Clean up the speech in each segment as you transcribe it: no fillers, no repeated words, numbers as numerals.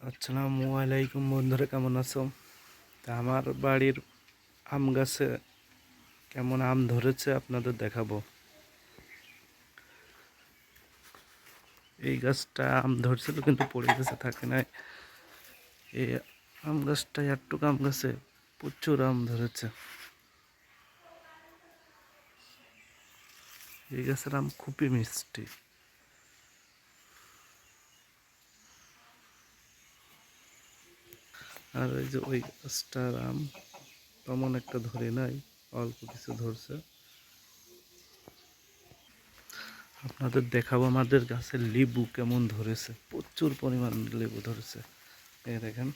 আসসালামু আলাইকুম বন্ধুরা, কেমন আছো? তা আমার বাড়ির আম গাছে কেমন আম ধরেছে আপনাদের দেখাবো। এই গাছটা আম ধরছিল কিন্তু পড়ে গেছে, থাকে নাই। এই আম গাছটা একটুকু আম গাছে প্রচুর আম ধরেছে। এই গাছের আম খুবই মিষ্টি। আর ওই যে ওই গাছটার আম তেমন একটা ধরে নাই, অল্প কিছু ধরছে। আপনাদের দেখাবো আমাদের গাছের লেবু কেমন ধরেছে, প্রচুর পরিমাণ লেবু ধরেছে। এই দেখেন,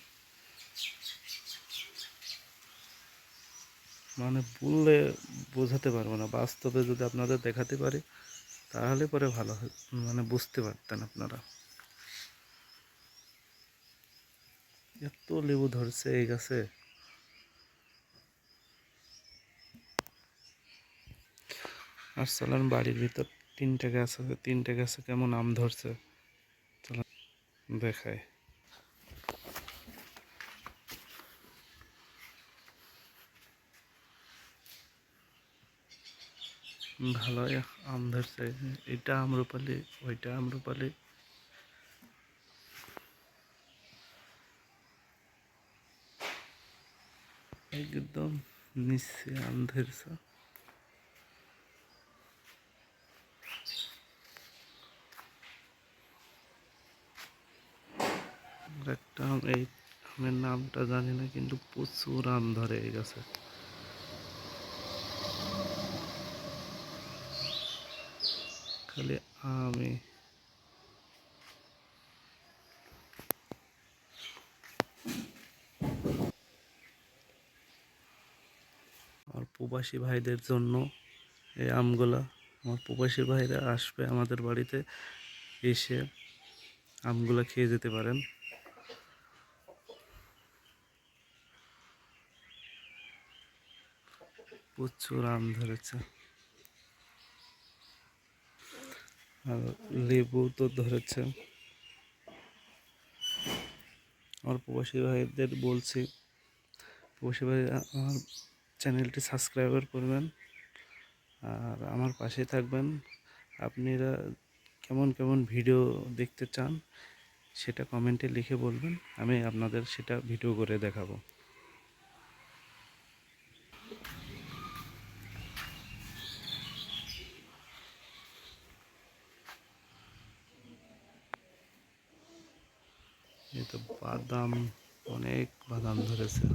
মানে বললে বোঝাতে পারবো না, বাস্তবে যদি আপনাদের দেখাতে পারি তাহলে পরে ভালো হয়, মানে বুঝতে পারতেন আপনারা। এত লেবু ধরছে এই গাছে। আর চলেন বাড়ির ভিতর তিনটে গাছ আছে, তিনটে গাছে কেমন আম ধরছে চলেন দেখায়। ভালোই আম ধরছে। এটা আম্রপালি, ওইটা আম্রপালি। একদম নিচে আম ধরছে। আর একটা আম, এই আমের নামটা জানি না, কিন্তু প্রচুর আম ধরে এই গাছে। খালি আমই। আর প্রবাসী ভাইদের জন্য এই আমগুলা, আমার প্রবাসী ভাইরা আসবে আমাদের বাড়িতে, এসে আমগুলা খেয়ে যেতে পারেন। প্রচুর আম ধরেছে। আর লেবু তো ধরেছে। আমার প্রবাসী ভাইদের বলছি, প্রবাসী ভাই আমার চ্যানেলটি সাবস্ক্রাইবার করবেন আর আমার পাশে থাকবেন। আপনারা কেমন কেমন ভিডিও দেখতে চান সেটা কমেন্টে লিখে বলবেন, আমি আপনাদের সেটা ভিডিও করে দেখাবো। এই তো বাদাম, অনেক বাদাম ধরেছে।